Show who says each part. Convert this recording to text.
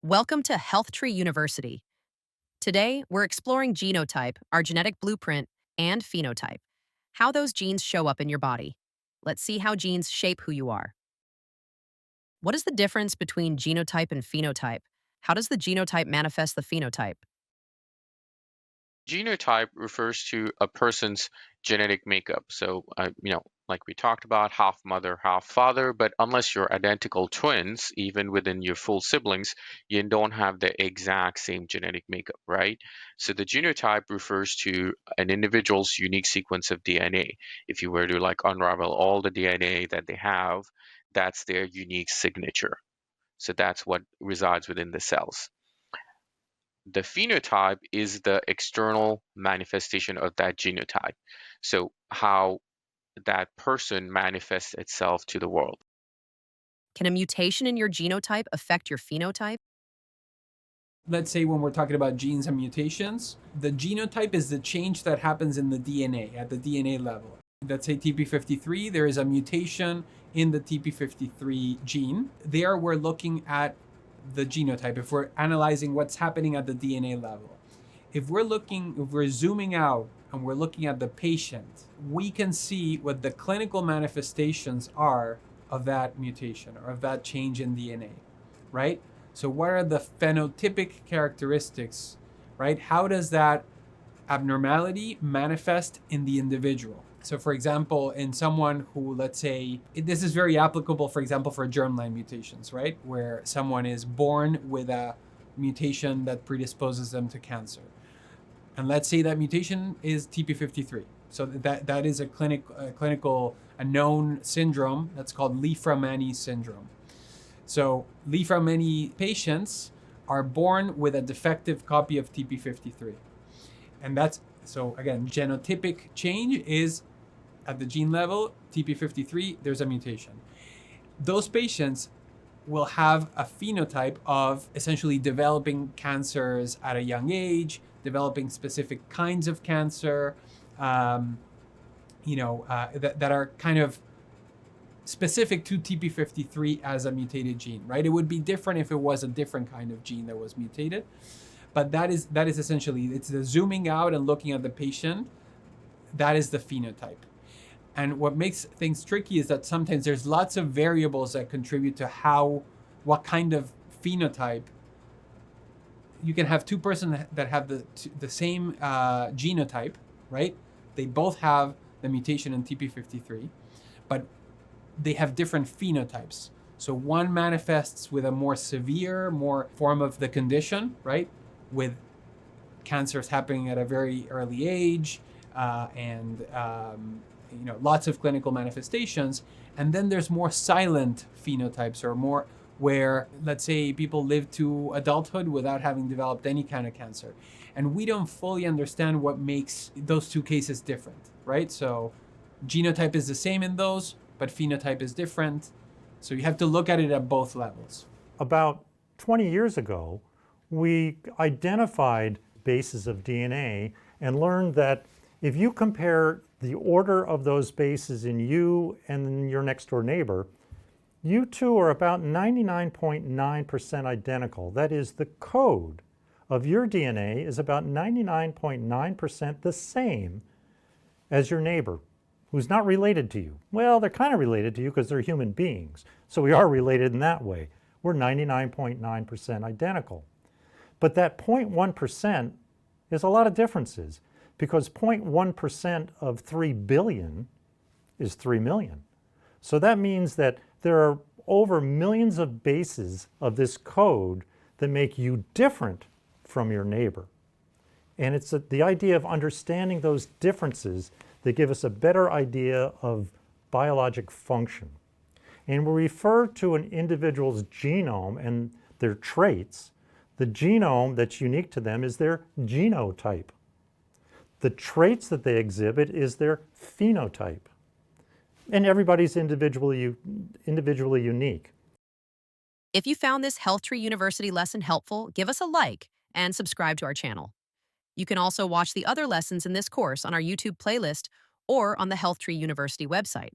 Speaker 1: Welcome to Health Tree University. Today, we're exploring genotype, our genetic blueprint, and phenotype, how those genes show up in your body. Let's see how genes shape who you are. What is the difference between genotype and phenotype? How does the genotype manifest the phenotype?
Speaker 2: Genotype refers to a person's genetic makeup. Like we talked about, half mother, half father, but unless you're identical twins, even within your full siblings, you don't have the exact same genetic makeup, right? So the genotype refers to an individual's unique sequence of DNA. If you were to like unravel all the DNA that they have, that's their unique signature. So that's what resides within the cells. The phenotype is the external manifestation of that genotype. So, how that person manifests itself to the world.
Speaker 1: Can a mutation in your genotype affect your phenotype?
Speaker 3: Let's say when we're talking about genes and mutations, the genotype is the change that happens in the DNA at the DNA level. Let's say TP53, there is a mutation in the TP53 gene. There we're looking at the genotype if we're analyzing what's happening at the DNA level. If we're zooming out and we're looking at the patient, we can see what the clinical manifestations are of that mutation or of that change in DNA, right? So what are the phenotypic characteristics, right? How does that abnormality manifest in the individual? So for example, in someone who, let's say, this is very applicable, for example, for germline mutations, right? Where someone is born with a mutation that predisposes them to cancer. And let's say that mutation is TP53. So that is a known syndrome that's called Li-Fraumeni syndrome. So Li-Fraumeni patients are born with a defective copy of TP53. And so again, genotypic change is at the gene level, TP53, there's a mutation. Those patients will have a phenotype of essentially developing cancers at a young age, developing specific kinds of cancer, that are kind of specific to TP53 as a mutated gene, right? It would be different if it was a different kind of gene that was mutated. But that is essentially, it's the zooming out and looking at the patient. That is the phenotype. And what makes things tricky is that sometimes there's lots of variables that contribute to what kind of phenotype. You can have two persons that have the same genotype, right? They both have the mutation in TP53, but they have different phenotypes. So one manifests with a more severe, more form of the condition, right? With cancers happening at a very early age, and lots of clinical manifestations. And then there's more silent phenotypes, or more where, let's say, people live to adulthood without having developed any kind of cancer. And we don't fully understand what makes those two cases different, right? So genotype is the same in those, but phenotype is different. So you have to look at it at both levels.
Speaker 4: About 20 years ago, we identified bases of DNA and learned that if you compare the order of those bases in you and your next door neighbor, you two are about 99.9% identical. That is, the code of your DNA is about 99.9% the same as your neighbor, who's not related to you. Well, they're kind of related to you because they're human beings. So we are related in that way. We're 99.9% identical. But that 0.1% is a lot of differences, because 0.1% of 3 billion is 3 million. So that means that there are over millions of bases of this code that make you different from your neighbor. And it's the idea of understanding those differences that give us a better idea of biologic function. And we refer to an individual's genome and their traits. The genome that's unique to them is their genotype. The traits that they exhibit is their phenotype. And everybody's individually unique.
Speaker 1: If you found this Health Tree University lesson helpful, give us a like and subscribe to our channel. You can also watch the other lessons in this course on our YouTube playlist or on the Health Tree University website.